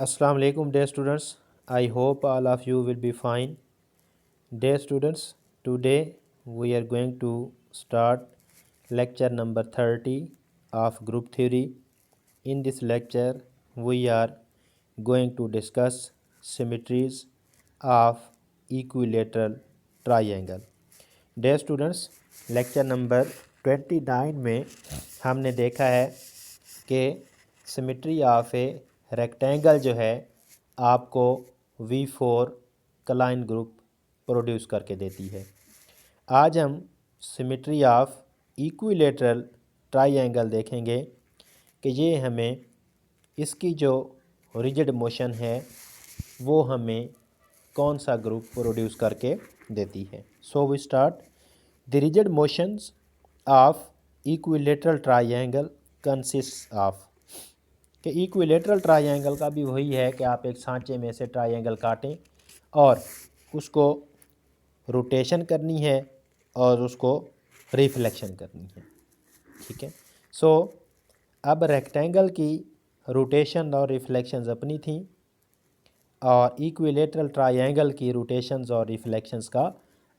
Assalamu alaikum dear students. I hope all of you will be fine. Dear students, today we are going to start lecture number 30 of group theory. In this lecture we are going to discuss symmetries of equilateral triangle. Dear students, lecture number 29 में हमने देखा है कि symmetry of a rectangle जो है आपको V4 Kline group produce करके देती है। आज हम सिमेट्री ऑफ इक्विलेटरल ट्राइएंगल देखेंगे कि ये हमें इसकी जो रिजिड मोशन है वो हमें कौन सा ग्रुप प्रोड्यूस करके देती है। So we start. The rigid motions of equilateral triangle consist of कि इक्विलेटरल ट्राइएंगल का भी वही है कि आप एक सांचे में से ट्राइएंगल काटें और उसको रोटेशन करनी है और उसको रिफ्लेक्शन करनी है। ठीक है। सो अब रेक्टेंगल की रोटेशन और रिफ्लेक्शंस अपनी थी और इक्विलेटरल ट्राइएंगल की रोटेशंस और रिफ्लेक्शंस का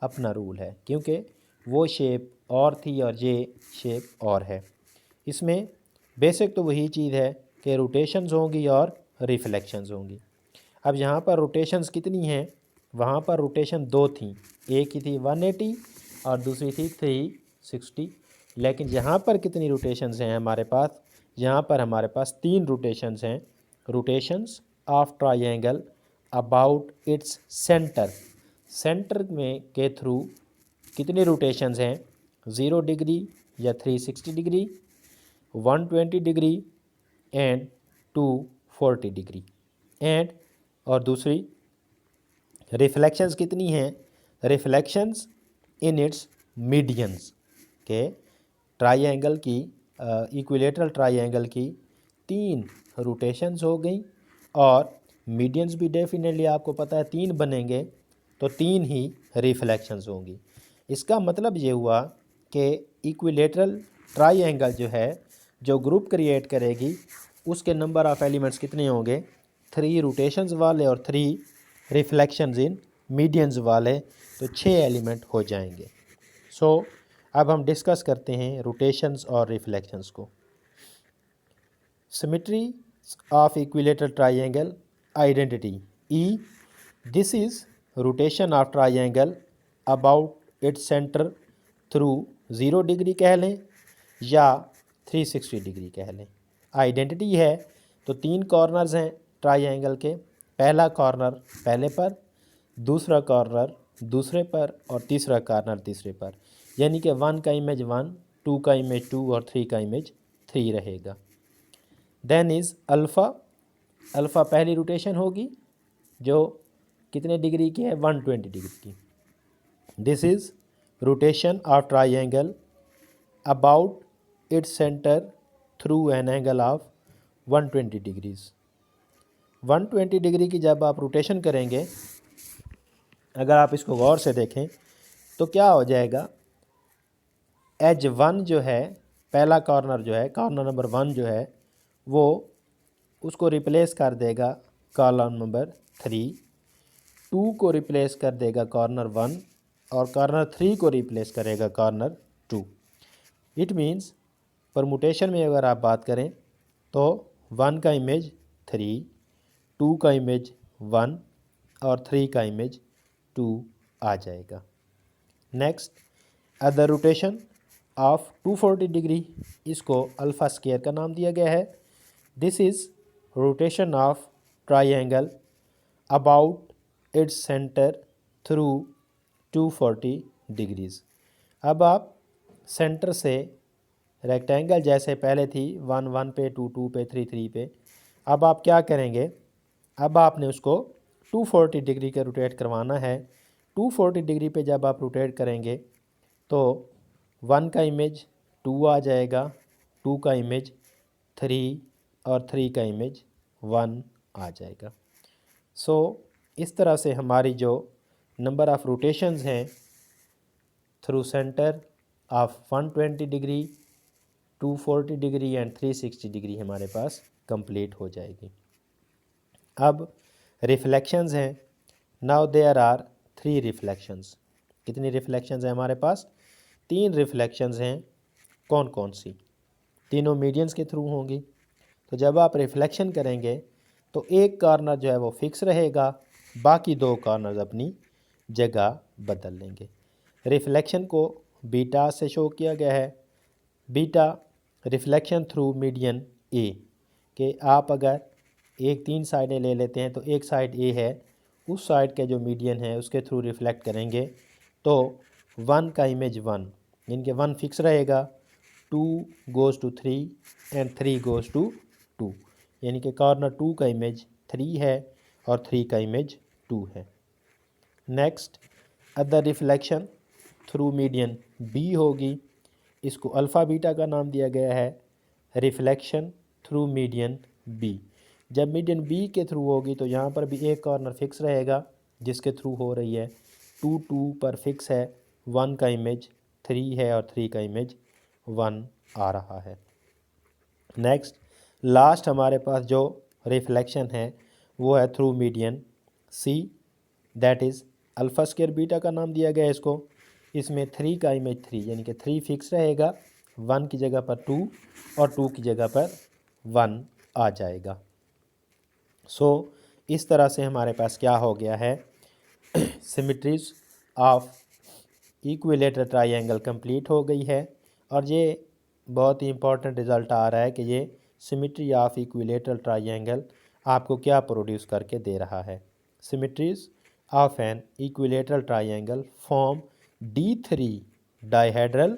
अपना रूल है, क्योंकि वो शेप और थी और ये शेप और है। इसमें बेसिक तो वही चीज़ है कि रोटेशंस होंगी और रिफ्लेक्शंस होंगी। अब यहाँ पर रोटेशंस कितनी हैं? वहाँ पर रोटेशन दो थी, एक ही थी 180 और दूसरी थी 360। लेकिन यहाँ पर कितनी रोटेशंस हैं हमारे पास? यहाँ पर हमारे पास 3 रोटेशंस हैं। Rotations of triangle about its centre, centre में के थ्रू कितनी रोटेशंस हैं? 0 डिग्री या 360 degree, 120 degree and 240 degree. And और दूसरी रिफ्लेक्शंस कितनी हैं? रिफ्लेक्शंस इन इट्स मीडियंस के ट्राइएंगल की इक्विलेटरल ट्राइएंगल की 3 रोटेशंस हो गई और मीडियंस भी डेफिनेटली आपको पता है 3 बनेंगे तो 3 ही रिफ्लेक्शंस होंगी। इसका मतलब ये हुआ कि इक्विलेटरल ट्राइएंगल जो है जो ग्रुप क्रिएट करेगी उसके नंबर ऑफ़ एलिमेंट्स कितने होंगे? 3 रोटेशंस वाले और 3 रिफ्लेक्शंस इन मीडियंस वाले, तो 6 एलिमेंट हो जाएंगे। सो अब हम डिस्कस करते हैं रोटेशंस और रिफ्लेक्शंस को। Symmetry of equilateral triangle identity E, this is rotation of triangle about its centre through 0 degree कह लें या 360 डिग्री कह लें। आइडेंटिटी है तो 3 कॉर्नर्स हैं ट्राइएंगल के, पहला कॉर्नर पहले पर, दूसरा कॉर्नर दूसरे पर और तीसरा कॉर्नर तीसरे पर, यानी कि 1 का इमेज 1, 2 का इमेज 2 और 3 का इमेज 3 रहेगा। देन इज़ अल्फ़ा, अल्फ़ा पहली रोटेशन होगी जो कितने डिग्री की है? 120 डिग्री की। This is rotation of triangle about its centre through an angle of 120 degrees. 120 degree की जब आप रोटेशन करेंगे, अगर आप इसको गौर से देखें तो क्या हो जाएगा? एज 1 जो है, पहला कॉर्नर जो है, कॉर्नर नंबर 1 जो है वो उसको रिप्लेस कर देगा कॉलम नंबर 3, 2 को रिप्लेस कर देगा कॉर्नर 1 और कॉर्नर 3 को रिप्लेस करेगा कॉर्नर 2। इट मीन्स परमुटेशन में अगर आप बात करें तो 1 का इमेज 3, 2 का इमेज 1 और 3 का इमेज 2 आ जाएगा। Next, other rotation of 240 degree, इसको अल्फ़ा स्क्वायर का नाम दिया गया है। This is rotation of triangle about its centre through 240 degrees. अब आप सेंटर से रेक्टेंगल जैसे पहले थी 1 1 पे, 2 2 पे, 3 3 पे, अब आप क्या करेंगे? अब आपने उसको 240 डिग्री का रोटेट करवाना है। 240 डिग्री पे जब आप रोटेट करेंगे तो 1 का इमेज 2 आ जाएगा, 2 का इमेज 3 और 3 का इमेज 1 आ जाएगा। सो इस तरह से हमारी जो नंबर ऑफ़ रोटेशंस हैं through centre of 120 degree, 240 degree and 360 degree हमारे पास कंप्लीट हो जाएगी। अब रिफ्लेक्शंस हैं। Now there are 3 reflections. कितनी रिफ्लेक्शंस हैं हमारे पास? 3 रिफ्लेक्शंस हैं। कौन कौन सी? तीनों मीडियंस के थ्रू होंगी। तो जब आप रिफ्लेक्शन करेंगे तो एक कॉर्नर जो है वो फिक्स रहेगा, बाकी 2 कॉर्नर्स अपनी जगह बदल लेंगे। रिफ्लेक्शन को बीटा से शो किया गया है। Beta reflection through median A, कि आप अगर एक 3 साइडें ले लेते हैं तो एक साइड ए है, उस साइड के जो मीडियन है उसके थ्रू रिफ्लेक्ट करेंगे तो 1 का इमेज 1, इनके 1 फिक्स रहेगा, 2 goes to 3 and 3 goes to 2, यानी कि कॉर्नर 2 का इमेज 3 है और 3 का इमेज 2 है। Next other reflection through median B होगी। इसको अल्फ़ा बीटा का नाम दिया गया है, रिफ्लेक्शन थ्रू मीडियन बी। जब मीडियन बी के थ्रू होगी तो यहाँ पर भी एक कॉर्नर फिक्स रहेगा जिसके थ्रू हो रही है, 2 2 पर फिक्स है, 1 का इमेज 3 है और 3 का इमेज 1 आ रहा है। नेक्स्ट लास्ट हमारे पास जो रिफ्लेक्शन है वो है through median C, that is alpha square beta का नाम दिया गया है इसको। इसमें 3 का इमेज 3, यानी कि 3 फिक्स रहेगा, 1 की जगह पर 2 और 2 की जगह पर 1 आ जाएगा। सो इस तरह से हमारे पास क्या हो गया है, symmetries of equilateral triangle complete हो गई है। और ये बहुत ही इंपॉर्टेंट रिज़ल्ट आ रहा है कि ये सिमेट्री ऑफ इक्विलेटरल ट्राइंगल आपको क्या प्रोड्यूस करके दे रहा है। Symmetries of an equilateral triangle form D3 dihedral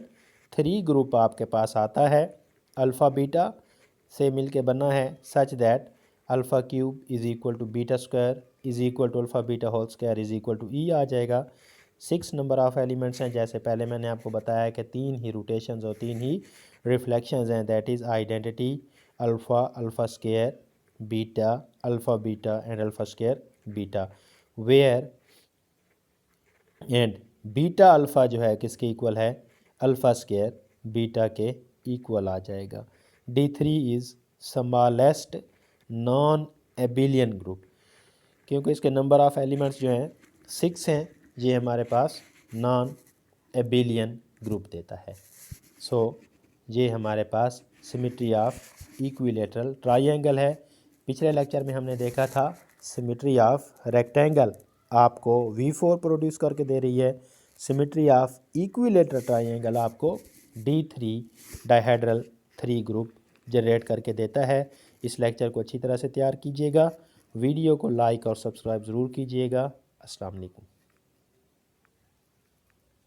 3 group आपके पास आता है, अल्फ़ा बीटा से मिलके बना है, such that alpha cube is equal to beta square is equal to alpha beta whole square is equal to ई आ जाएगा। 6 नंबर ऑफ़ एलिमेंट्स हैं, जैसे पहले मैंने आपको बताया कि 3 ही रोटेशंस और 3 ही रिफ्लेक्शंस हैं, that is identity alpha alpha square beta alpha beta and alpha square beta, where and beta alpha जो है किसके इक्वल है, अल्फ़ा स्क्वायर बीटा के इक्वल आ जाएगा। D3 is smallest non abelian group, क्योंकि इसके नंबर ऑफ़ एलिमेंट्स जो हैं 6 हैं, ये हमारे पास नॉन एबिलियन ग्रुप देता है। सो ये हमारे पास सिमेट्री ऑफ इक्विलेटरल ट्राइंगल है। पिछले लेक्चर में हमने देखा था सिमेट्री ऑफ रेक्टेंगल आपको V4 प्रोड्यूस करके दे रही है, सिमेट्री ऑफ इक्विलेटरल ट्राइंगल आपको D3 डाइहेड्रल 3 ग्रुप जनरेट करके देता है। इस लेक्चर को अच्छी तरह से तैयार कीजिएगा, वीडियो को लाइक और सब्सक्राइब ज़रूर कीजिएगा। अस्सलाम वालेकुम।